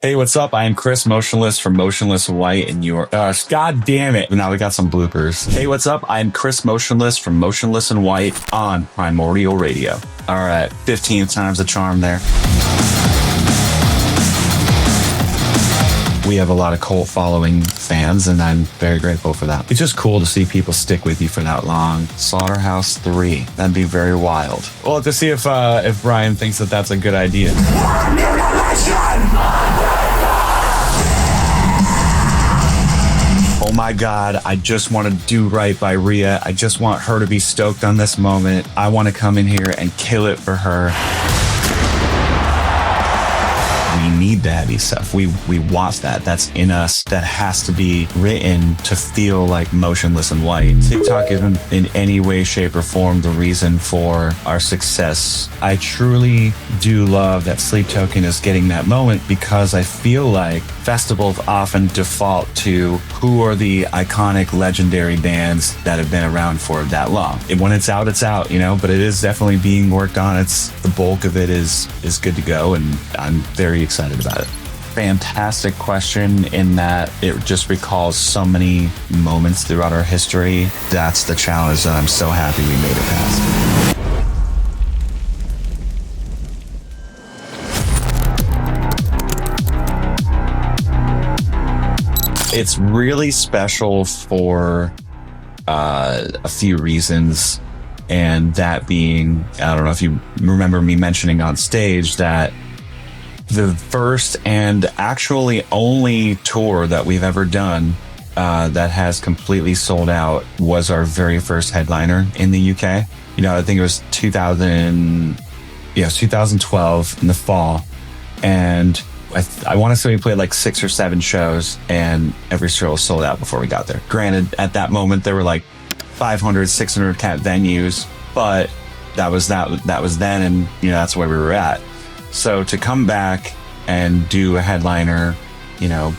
Hey, what's up? I am Chris Motionless from Motionless in White, and you're, god damn it. Now we got some bloopers. Hey, what's up? I am Chris Motionless from Motionless in White on Primordial Radio. All right, 15th time's a charm there. We have a lot of cult following fans, and I'm very grateful for that. It's just cool to see people stick with you for that long. Slaughterhouse 3. That'd be very wild. We'll have to see if Brian thinks that that's a good idea. Oh my God, I just want to do right by Rhea. I just want her to be stoked on this moment. I want to come in here and kill it for her. We need the heavy stuff. We want that. That's in us. That has to be written to feel like Motionless in White. TikTok isn't in any way, shape, or form the reason for our success. I truly do love that Sleep Token is getting that moment because I feel like festivals often default to who are the iconic, legendary bands that have been around for that long. When it's out, you know, but it is definitely being worked on. It's the bulk of it is good to go, and I'm very excited about it. Fantastic question in that it just recalls so many moments throughout our history. That's the challenge that I'm so happy we made it past. It's really special for a few reasons, and that being, I don't know if you remember me mentioning on stage that the first and actually only tour that we've ever done that has completely sold out was our very first headliner in the UK. You know, I think it was 2012 in the fall, and I want to say we played like 6 or 7 shows, and every show was sold out before we got there. Granted, at that moment there were like 500, 600 cap venues, but that was then, and you know that's where we were at. So to come back and do a headliner, you know,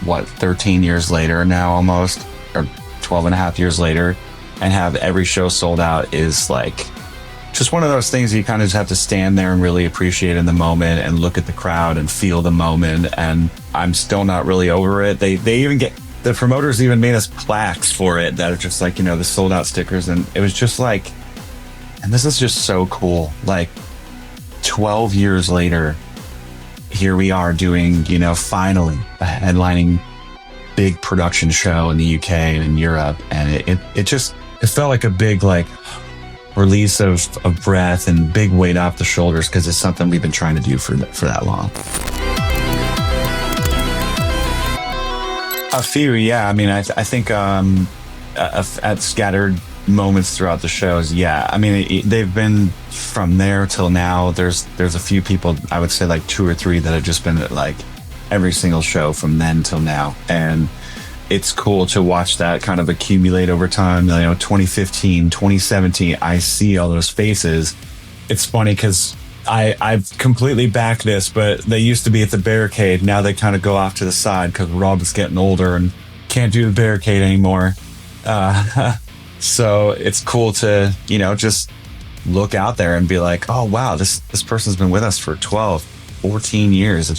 13 years later now almost, or 12 and a half years later, and have every show sold out is like just one of those things you kind of just have to stand there and really appreciate in the moment and look at the crowd and feel the moment. And I'm still not really over it. They even the promoters even made us plaques for it that are just like, you know, the sold out stickers. And it was just like, and this is just so cool. Like 12 years later, here we are doing, you know, finally a headlining big production show in the UK and in Europe. And it felt like a big, like, release of breath and big weight off the shoulders, because it's something we've been trying to do for that long. A few, yeah. I mean, I think at scattered moments throughout the shows, yeah. I mean, they've been from there till now. There's a few people, I would say like 2 or 3 that have just been at like every single show from then till now, and it's cool to watch that kind of accumulate over time. You know, 2015, 2017, I see all those faces. It's funny because I've completely backed this, but they used to be at the barricade. Now they kind of go off to the side because Rob is getting older and can't do the barricade anymore. So it's cool to, you know, just look out there and be like, oh, wow, this person's been with us for 12, 14 years.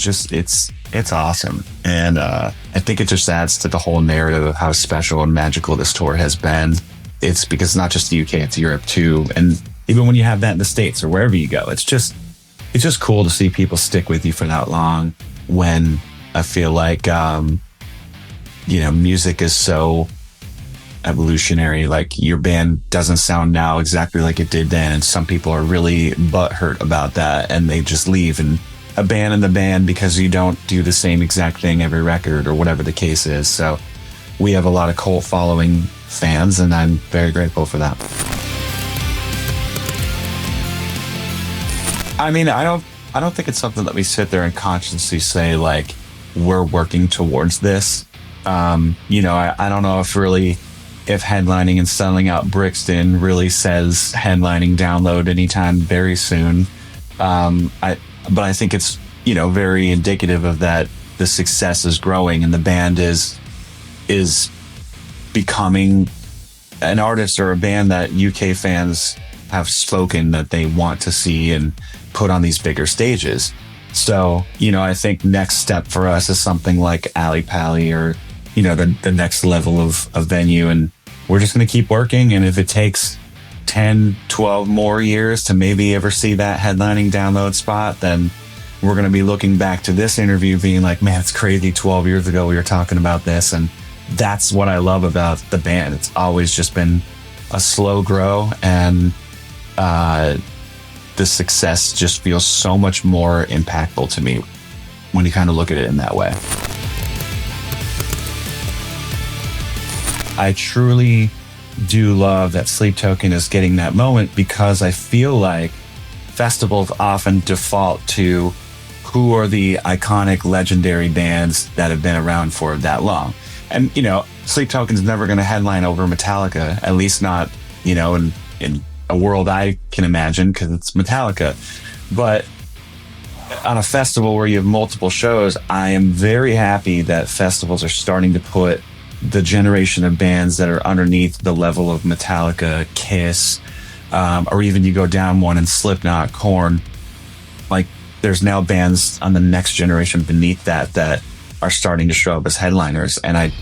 It's awesome. And I think it just adds to the whole narrative of how special and magical this tour has been. It's because it's not just the UK, it's Europe too. And even when you have that in the States or wherever you go, it's just cool to see people stick with you for that long, when I feel like, you know, music is so evolutionary. Like, your band doesn't sound now exactly like it did then. And some people are really butthurt about that, and they just leave and abandon the band because you don't do the same exact thing every record or whatever the case is. So we have a lot of cult following fans, and I'm very grateful for that. I mean, I don't think it's something that we sit there and consciously say like we're working towards this. You know, I don't know if headlining and selling out Brixton really says headlining download anytime very soon. But I think it's, you know, very indicative of that the success is growing and the band is becoming an artist or a band that UK fans have spoken that they want to see and put on these bigger stages. So, I think next step for us is something like Ali Pally or, the next level of venue. And we're just going to keep working. And if it takes 10, 12 more years to maybe ever see that headlining download spot, then we're going to be looking back to this interview being like, man, it's crazy. 12 years ago, we were talking about this. And that's what I love about the band. It's always just been a slow grow, and the success just feels so much more impactful to me when you kind of look at it in that way. I truly do love that Sleep Token is getting that moment, because I feel like festivals often default to who are the iconic, legendary bands that have been around for that long. And, Sleep Token's never going to headline over Metallica, at least not, in a world I can imagine, because it's Metallica. But on a festival where you have multiple shows, I am very happy that festivals are starting to put the generation of bands that are underneath the level of Metallica, Kiss, or even you go down one and Slipknot, Korn. Like, there's now bands on the next generation beneath that are starting to show up as headliners. And I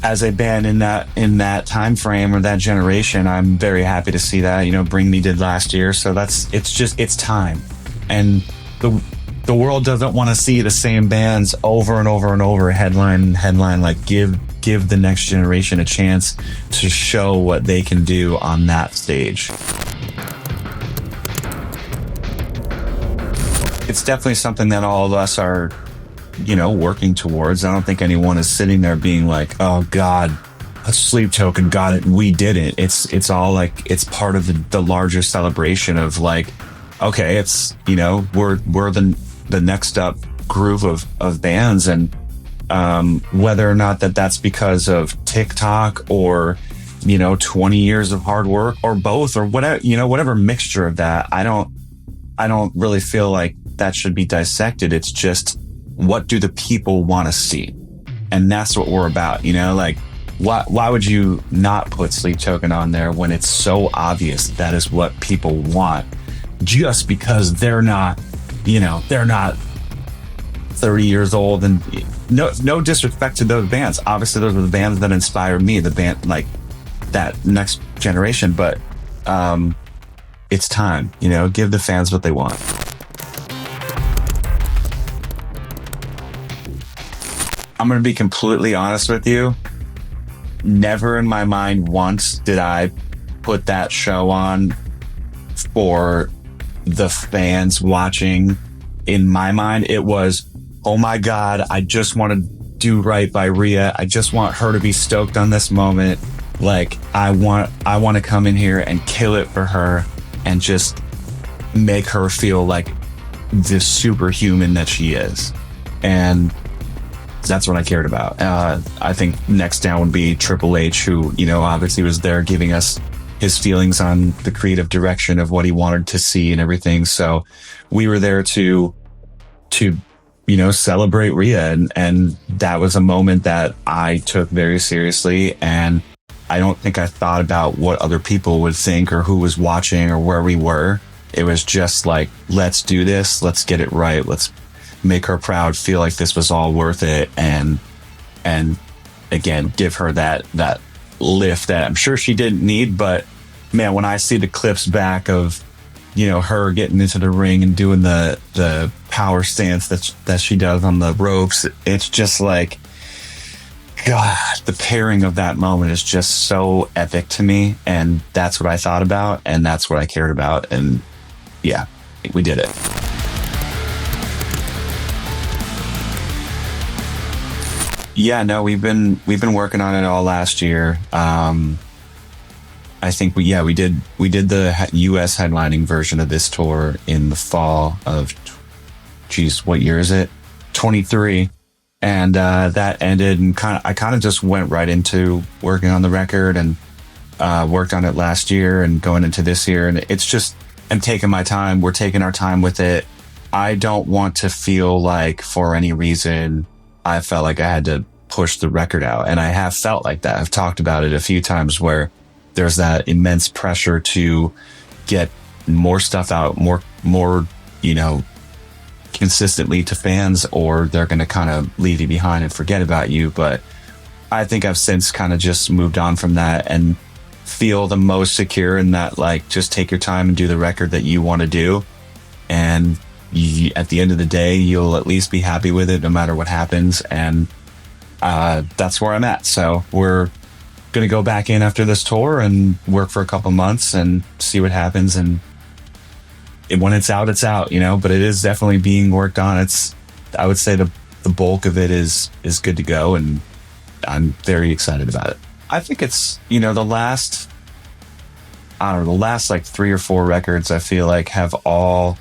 as a band in that time frame or that generation, I'm very happy to see that. Bring Me did last year, so it's time. And the world doesn't want to see the same bands over and over and over headline. Like, give the next generation a chance to show what they can do on that stage. It's definitely something that all of us are, working towards. I don't think anyone is sitting there being like, oh God, a Sleep Token got it and we didn't. It's all like, it's part of the larger celebration of like, okay, it's, we're the next up groove of bands. And whether or not that's because of TikTok or, 20 years of hard work or both or whatever, whatever mixture of that, I don't really feel like that should be dissected. It's just, what do the people want to see? And that's what we're about, like, why would you not put Sleep Token on there when it's so obvious that is what people want, just because they're not 30 years old? And no disrespect to those bands. Obviously those are the bands that inspire me, the band, like that next generation, but it's time, give the fans what they want. I'm going to be completely honest with you. Never in my mind once did I put that show on for the fans watching. In my mind, it was, oh my God, I just want to do right by Rhea. I just want her to be stoked on this moment. Like, I want to come in here and kill it for her and just make her feel like the superhuman that she is. And that's what I cared about. I think next down would be Triple H, who, obviously was there giving us his feelings on the creative direction of what he wanted to see and everything. So we were there to celebrate Rhea. And that was a moment that I took very seriously. And I don't think I thought about what other people would think or who was watching or where we were. It was just like, let's do this. Let's get it right. Let's make her proud, feel like this was all worth it. And again, give her that lift that I'm sure she didn't need. But man, when I see the clips back of, her getting into the ring and doing the power stance that she does on the ropes, it's just like, God, the pairing of that moment is just so epic to me. And that's what I thought about. And that's what I cared about. And yeah, we did it. Yeah, no, we've been working on it all last year. I think we did the US headlining version of this tour in the fall of, what year is it? 23. And that ended, and I kind of just went right into working on the record and worked on it last year and going into this year. And it's just, I'm taking my time. We're taking our time with it. I don't want to feel like for any reason I felt like I had to push the record out. And I have felt like that. I've talked about it a few times where there's that immense pressure to get more stuff out, more, consistently to fans, or they're going to kind of leave you behind and forget about you. But I think I've since kind of just moved on from that and feel the most secure in that, like, just take your time and do the record that you want to do. And at the end of the day, you'll at least be happy with it no matter what happens. And that's where I'm at. So we're going to go back in after this tour and work for a couple months and see what happens. And when it's out, it's out, you know, but it is definitely being worked on. I would say the bulk of it is good to go. And I'm very excited about it. I think it's, you know, the last like 3 or 4 records, I feel like have all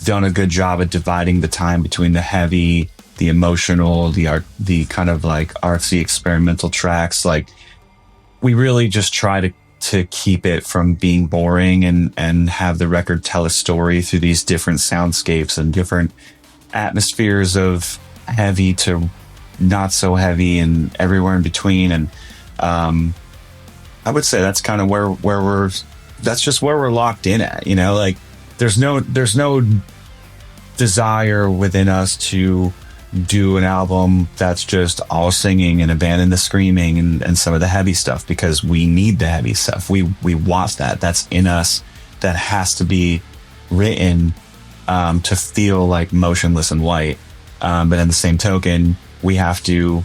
done a good job at dividing the time between the heavy, the emotional, the kind of like artsy experimental tracks. Like, we really just try to keep it from being boring and have the record tell a story through these different soundscapes and different atmospheres of heavy to not so heavy and everywhere in between. And I would say that's kind of where that's just where we're locked in at, you know, like there's no desire within us to do an album that's just all singing and abandon the screaming and some of the heavy stuff, because we need the heavy stuff. We want that. That's in us. That has to be written to feel like Motionless in White. But in the same token, we have to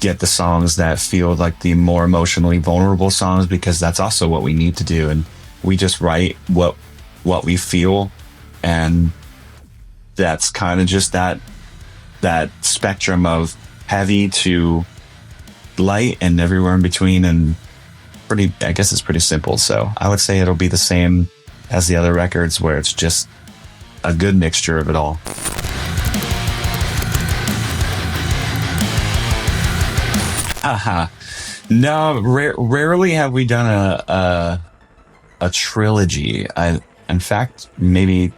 get the songs that feel like the more emotionally vulnerable songs, because that's also what we need to do. And we just write what we feel, and that's kind of just that spectrum of heavy to light and everywhere in between, and I guess it's pretty simple. So I would say it'll be the same as the other records, where it's just a good mixture of it all. No, rarely have we done a trilogy. In fact, maybe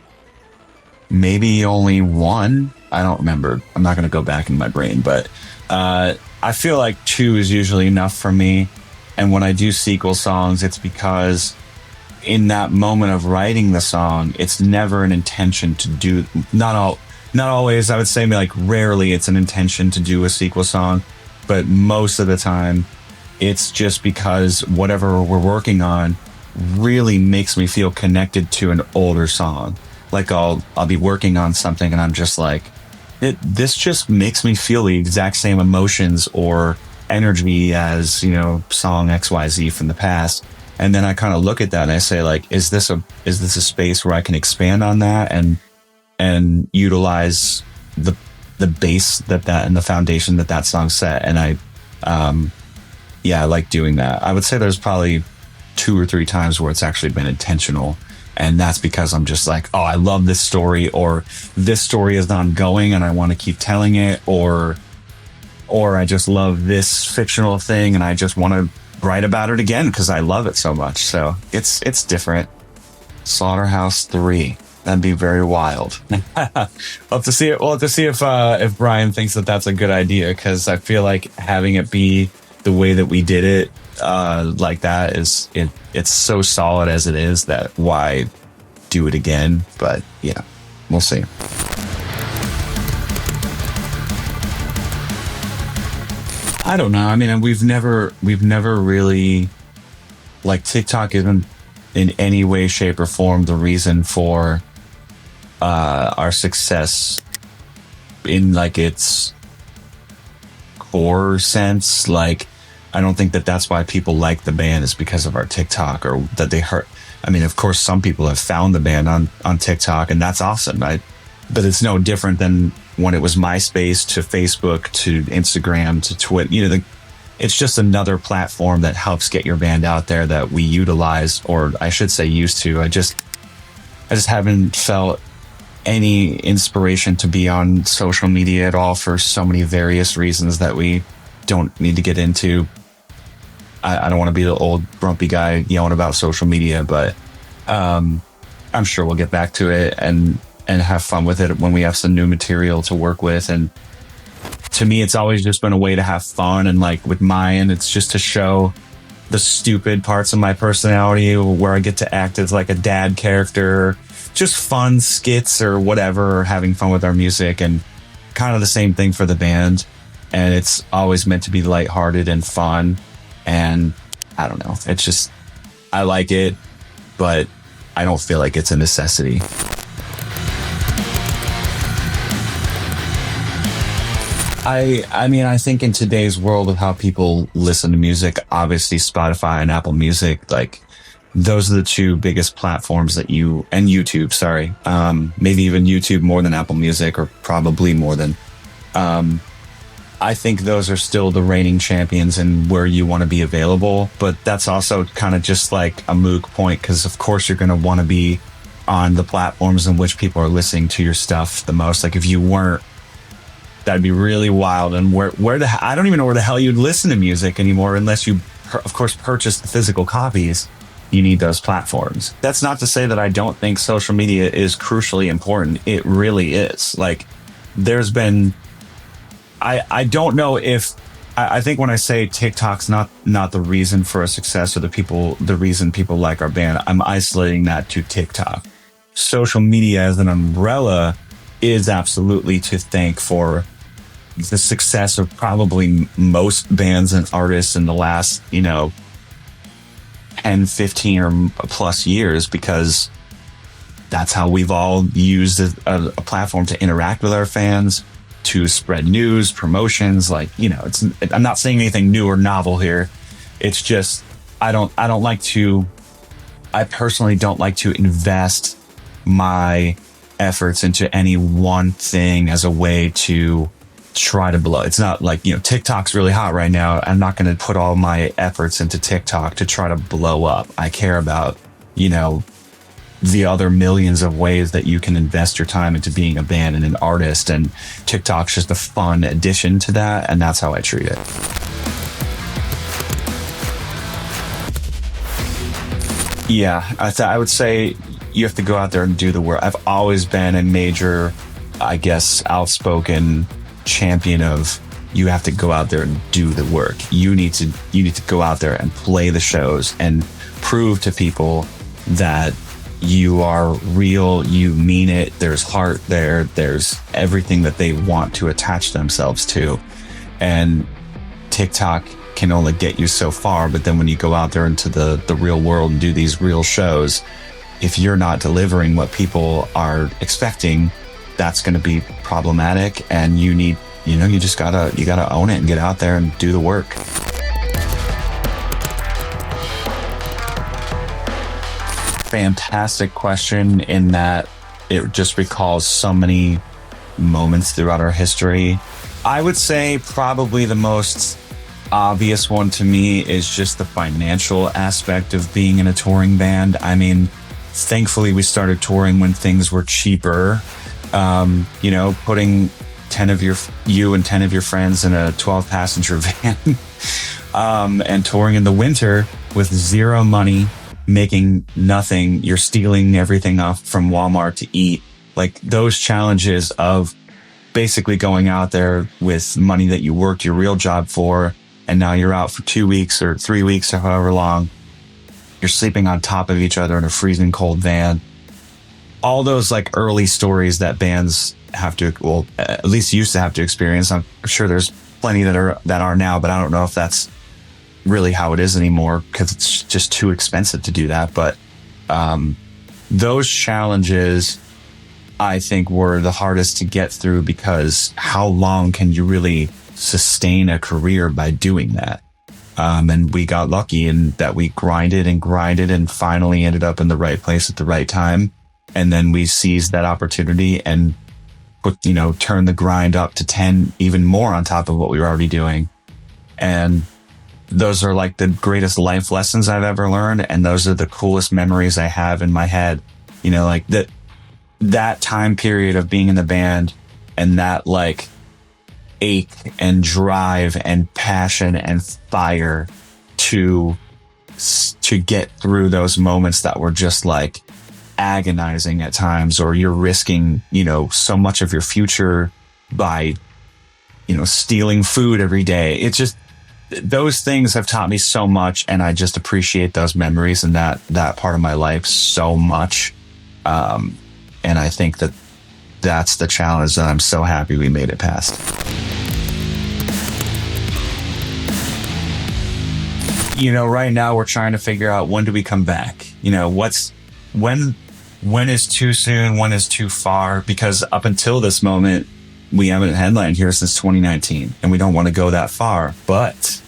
only one. I don't remember. I'm not going to go back in my brain, but I feel like 2 is usually enough for me. And when I do sequel songs, it's because in that moment of writing the song, it's never an intention to do. Not always. I would say, like, rarely it's an intention to do a sequel song. But most of the time, it's just because whatever we're working on really makes me feel connected to an older song. Like, I'll be working on something and I'm just like, this just makes me feel the exact same emotions or energy as, you know, song XYZ from the past. And then I kind of look at that and I say, like, is this a space where I can expand on that and utilize the base that and the foundation that song set. And I like doing that. I would say there's probably 2 or 3 times where it's actually been intentional. And that's because I'm just like, oh, I love this story, or this story is ongoing and I want to keep telling it, or I just love this fictional thing and I just want to write about it again because I love it so much. So it's different. Slaughterhouse 3. That'd be very wild. We'll have to see it. We'll have to see if Brian thinks that that's a good idea, because I feel like having it be the way that we did it, like that, it's so solid as it is that why do it again? But yeah, we'll see. I don't know. I mean, we've never really, like, TikTok isn't in any way, shape, or form the reason for our success in, like, its core sense. Like, I don't think that that's why people like the band, is because of our TikTok, or that they heard. I mean, of course, some people have found the band on TikTok, and that's awesome. But it's no different than when it was MySpace to Facebook to Instagram to Twitter. You know, it's just another platform that helps get your band out there that we utilize, or I should say used to. I just haven't felt any inspiration to be on social media at all, for so many various reasons that we don't need to get into. I don't want to be the old grumpy guy yelling about social media, but I'm sure we'll get back to it and have fun with it when we have some new material to work with. And to me, it's always just been a way to have fun. And, like, with mine, it's just to show the stupid parts of my personality, where I get to act as like a dad character, just fun skits or whatever, or having fun with our music, and kind of the same thing for the band. And it's always meant to be lighthearted and fun. And I don't know, it's just, I like it, but I don't feel like it's a necessity. I mean, I think in today's world of how people listen to music, obviously Spotify and Apple Music, like those are the two biggest platforms that and YouTube, sorry. Maybe even YouTube more than Apple Music, or probably more than, I think those are still the reigning champions in where you want to be available. But that's also kind of just like a moot point, because of course you're going to want to be on the platforms in which people are listening to your stuff the most. Like if you weren't, that'd be really wild. And I don't even know where the hell you'd listen to music anymore unless you, of course, purchase the physical copies. You need those platforms. That's not to say that I don't think social media is crucially important. It really is. Like there's been, I don't know if, I think when I say TikTok's not the reason for a success or the reason people like our band, I'm isolating that to TikTok. Social media as an umbrella is absolutely to thank for the success of probably most bands and artists in the last, 10, 15 or plus years, because that's how we've all used a platform to interact with our fans, to spread news, promotions. Like, I'm not saying anything new or novel here. It's just, I personally don't like to invest my efforts into any one thing as a way to try to blow. It's not like, TikTok's really hot right now. I'm not going to put all my efforts into TikTok to try to blow up. I care about, the other millions of ways that you can invest your time into being a band and an artist. And TikTok's just a fun addition to that. And that's how I treat it. Yeah, I would say you have to go out there and do the work. I've always been a major, I guess, outspoken champion of, you have to go out there and do the work. You need to go out there and play the shows and prove to people that you are real, you mean it, there's heart there, there's everything that they want to attach themselves to. And TikTok can only get you so far, but then when you go out there into the real world and do these real shows, if you're not delivering what people are expecting, that's going to be problematic. And you need, you gotta own it and get out there and do the work. Fantastic question, in that it just recalls so many moments throughout our history. I would say probably the most obvious one to me is just the financial aspect of being in a touring band. I mean, thankfully we started touring when things were cheaper. Putting you and 10 of your friends in a 12-passenger van and touring in the winter with zero money, making nothing. You're stealing everything off from Walmart to eat. Like those challenges of basically going out there with money that you worked your real job for, and now you're out for 2 weeks or 3 weeks or however long. You're sleeping on top of each other in a freezing cold van. All those like early stories that bands have to, well, at least used to have to experience. I'm sure there's plenty that are now, but I don't know if that's really how it is anymore, because it's just too expensive to do that. But those challenges, I think, were the hardest to get through, because how long can you really sustain a career by doing that? And we got lucky in that we grinded and finally ended up in the right place at the right time. And then we seized that opportunity and turned the grind up to 10, even more on top of what we were already doing. And those are like the greatest life lessons I've ever learned. And those are the coolest memories I have in my head. Like that time period of being in the band, and that like ache and drive and passion and fire to get through those moments that were just like agonizing at times, or you're risking, so much of your future by, stealing food every day. It's just, those things have taught me so much, and I just appreciate those memories and that part of my life so much. And I think that that's the challenge that I'm so happy we made it past. You know, right now we're trying to figure out, when do we come back? You know, when is too soon? When is too far? Because up until this moment, we haven't headlined here since 2019, and we don't want to go that far. But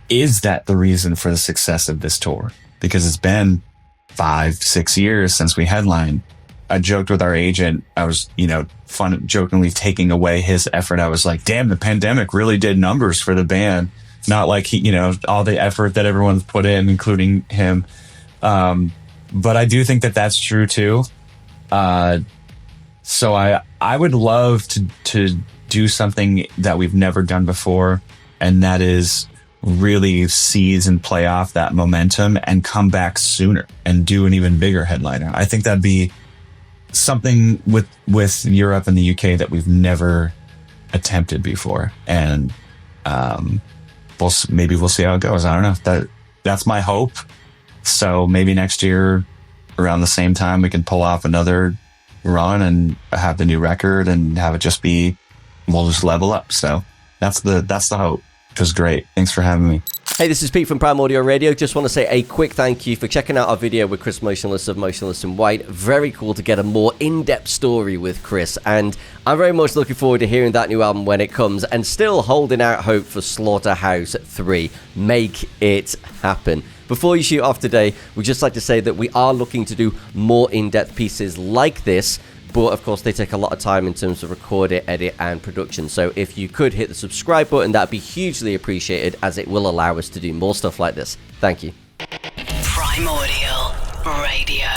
is that the reason for the success of this tour? Because it's been 5-6 years since we headlined. I joked with our agent. I was, jokingly taking away his effort. I was like, damn, the pandemic really did numbers for the band. Not like all the effort that everyone's put in, including him. But I do think that that's true too. So I would love to do something that we've never done before, and that is really seize and play off that momentum and come back sooner and do an even bigger headliner. I think that'd be something with Europe and the UK that we've never attempted before. And maybe we'll see how it goes. I don't know. That's my hope. So maybe next year around the same time we can pull off another run and have the new record and have it just be, we'll just level up. So that's the hope, which was great. Thanks for having me. Hey, this is Pete from Prime Audio Radio. Just want to say a quick thank you for checking out our video with Chris Motionless of Motionless in White. Very cool to get a more in-depth story with Chris, and I'm very much looking forward to hearing that new album when it comes, and still holding out hope for Slaughterhouse 3. Make it happen. Before you shoot off today, we'd just like to say that we are looking to do more in-depth pieces like this, but of course they take a lot of time in terms of record it, edit, and production. So if you could hit the subscribe button, that'd be hugely appreciated, as it will allow us to do more stuff like this. Thank you. Prime Audio Radio.